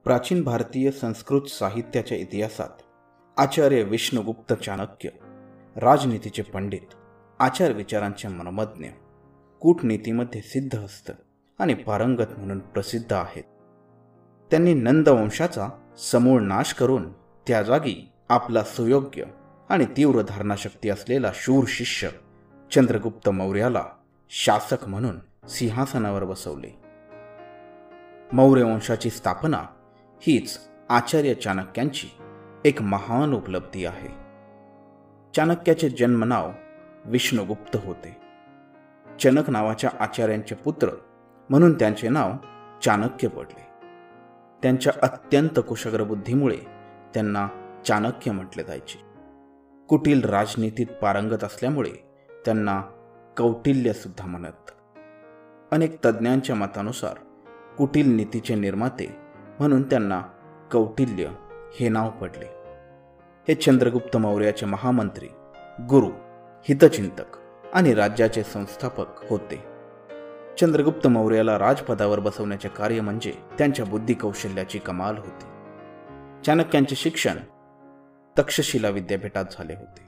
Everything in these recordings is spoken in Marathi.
प्राचीन भारतीय संस्कृत साहित्याच्या इतिहासात आचार्य विष्णुगुप्त चाणक्य राजनीतीचे पंडित, आचार विचारांचे मनोमज्ञ, कूटनीतीमध्ये सिद्धहस्त आणि पारंगत म्हणून प्रसिद्ध आहेत. त्यांनी नंद वंशाचा समूळ नाश करून त्या जागी आपला सुयोग्य आणि तीव्र धारणाशक्ती असलेला शूर शिष्य चंद्रगुप्त मौर्याला शासक म्हणून सिंहासनावर बसवले. मौर्य वंशाची स्थापना हीच आचार्य चाणक्यांची एक महान उपलब्धी आहे. चाणक्याचे जन्मनाव विष्णुगुप्त होते. चनक नावाच्या आचार्यांचे पुत्र म्हणून त्यांचे नाव चाणक्य पडले. त्यांच्या अत्यंत कुशग्र बुद्धीमुळे त्यांना चाणक्य म्हटले जायचे. कुटील राजनीतीत पारंगत असल्यामुळे त्यांना कौटिल्य सुद्धा म्हणत. अनेक तज्ज्ञांच्या मतानुसार कुटील नीतीचे निर्माते म्हणून त्यांना कौटिल्य हे नाव पडले. हे चंद्रगुप्त मौर्याचे महामंत्री, गुरु, हितचिंतक आणि राज्याचे संस्थापक होते. चंद्रगुप्त मौर्याला राजपदावर बसवण्याचे कार्य म्हणजे त्यांच्या बुद्धी कौशल्याची कमाल होती. चाणक्यांचे शिक्षण तक्षशिला विद्यापीठात झाले होते.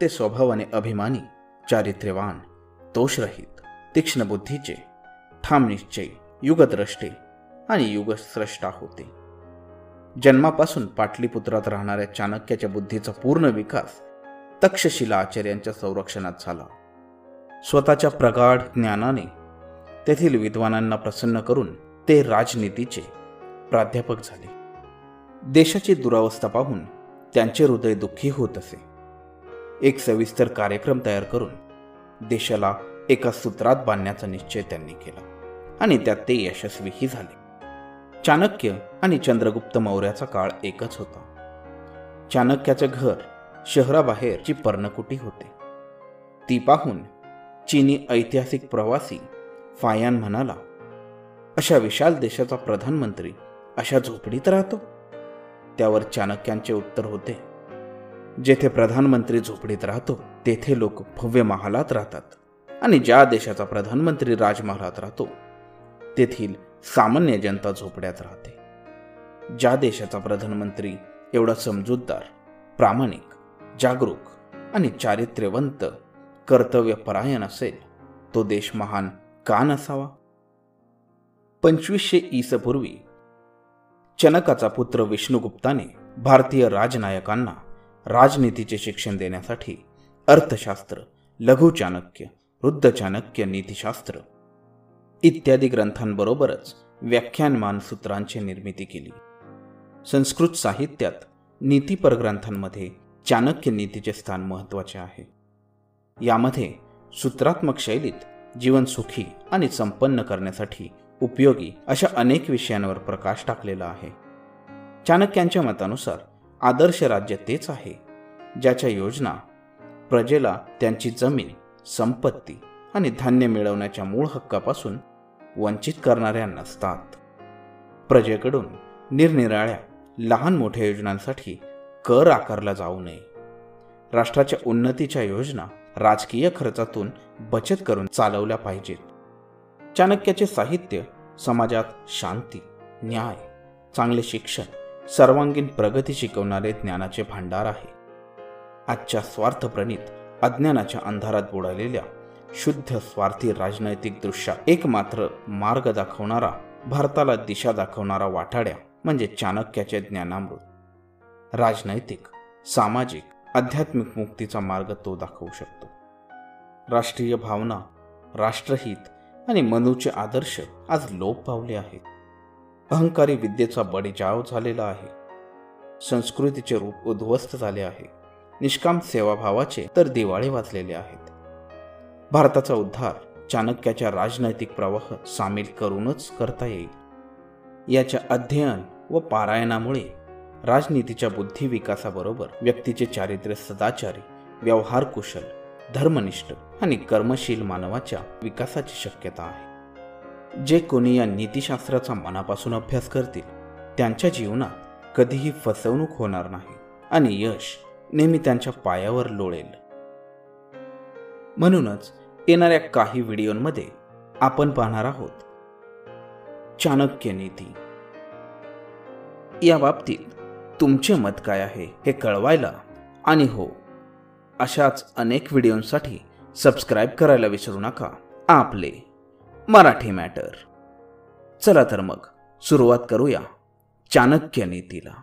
ते स्वभावाने अभिमानी, चारित्र्यवान, दोषरहित, तीक्ष्ण बुद्धीचे, ठाम निश्चयी, युगद्रष्टे आणि युगस्रष्टा होते. जन्मापासून पाटलीपुत्रात राहणाऱ्या चाणक्याच्या बुद्धीचा पूर्ण विकास तक्षशिला आचार्यांच्या संरक्षणात झाला. स्वतःच्या प्रगाढ ज्ञानाने तेथील विद्वानांना प्रसन्न करून ते राजनीतीचे प्राध्यापक झाले. देशाची दुरावस्था पाहून त्यांचे हृदय दुःखी होत असे. एक सविस्तर कार्यक्रम तयार करून देशाला एका सूत्रात बांधण्याचा निश्चय त्यांनी केला आणि त्यात ते यशस्वीही झाले. चाणक्य आणि चंद्रगुप्त मौर्याचा काळ एकच होता. चाणक्याचे घर शहराबाहेरची पर्णकुटी होते. ती पाहून चीनी ऐतिहासिक प्रवासी फायान म्हणाला, अशा विशाल देशाचा प्रधानमंत्री अशा झोपडीत राहतो? त्यावर चाणक्यांचे उत्तर होते, जेथे प्रधानमंत्री झोपडीत राहतो तेथे लोक भव्य महालात राहतात आणि ज्या देशाचा प्रधानमंत्री राजमहालात राहतो तेथील सामान्य जनता झोपड्यात राहते. ज्या देशाचा प्रधानमंत्री एवढा समजूतदार, प्रामाणिक, जागरूक आणि चारित्र्यवंत, कर्तव्यपरायण असेल तो देश महान का नसावा? 2500 ईसपूर्वी चनकाचा पुत्र विष्णुगुप्ताने भारतीय राजनायकांना राजनीतीचे शिक्षण देण्यासाठी अर्थशास्त्र, लघु चाणक्य, वृद्ध चाणक्य नीतिशास्त्र इत्यादी ग्रंथांबरोबरच व्याख्यानमान सूत्रांची निर्मिती केली. संस्कृत साहित्यात नीतिपर ग्रंथांमध्ये चाणक्य नीतीचे स्थान महत्त्वाचे आहे. यामध्ये सूत्रात्मक शैलीत जीवन सुखी आणि संपन्न करण्यासाठी उपयोगी अशा अनेक विषयांवर प्रकाश टाकलेला आहे. चाणक्यांच्या मतानुसार आदर्श राज्य तेच आहे ज्याच्या योजना प्रजेला त्यांची जमीन, संपत्ती आणि धान्य मिळवण्याच्या मूळ हक्कापासून वंचित करणाऱ्या नसतात. प्रजेकडून निरनिराळ्या लहान मोठ्या योजनांसाठी कर आकारला जाऊ नये. राष्ट्राच्या उन्नतीच्या योजना राजकीय खर्चातून बचत करून चालवल्या पाहिजेत. चाणक्याचे साहित्य समाजात शांती, न्याय, चांगले शिक्षण, सर्वांगीण प्रगती शिकवणारे ज्ञानाचे भांडार आहे. आजच्या स्वार्थप्रणित अज्ञानाच्या अंधारात बुडालेल्या शुद्ध स्वार्थी राजनैतिक दृश्यात एकमात्र मार्ग दाखवणारा, भारताला दिशा दाखवणारा वाटाड्या म्हणजे चाणक्याचे ज्ञानामृत. राजनैतिक, सामाजिक, आध्यात्मिक मुक्तीचा मार्ग तो दाखवू शकतो. राष्ट्रीय भावना, राष्ट्रहित आणि मनूचे आदर्श आज लोप पावले आहेत. अहंकारी विद्येचा बळीजाव झालेला आहे. संस्कृतीचे रूप उद्ध्वस्त झाले आहे. निष्काम सेवाभावाचे तर दिवाळे वाजलेले आहेत. भारताचा उद्धार चाणक्याच्या राजनैतिक प्रवाह सामील करूनच करता येईल. याच्या अध्ययन व पारायणामुळे राजनीतीच्या बुद्धी विकासाबरोबर व्यक्तीचे चारित्र्य सदाचारी, व्यवहार कुशल, धर्मनिष्ठ आणि कर्मशील मानवाच्या विकासाची शक्यता आहे. जे कोणी या नीतिशास्त्राचा मनापासून अभ्यास करतील त्यांच्या जीवनात कधीही फसवणूक होणार नाही आणि यश नेहमी त्यांच्या पायावर लोळेल. म्हणूनच येणाऱ्या काही व्हिडिओमध्ये आपण पाहणार आहोत चाणक्य नीती. या बाबतीत तुमचे मत काय आहे हे कळवायला, आणि हो, अशाच अनेक व्हिडिओंसाठी सबस्क्राईब करायला विसरू नका आपले मराठी मॅटर. चला तर मग सुरुवात करूया चाणक्य नीतीला.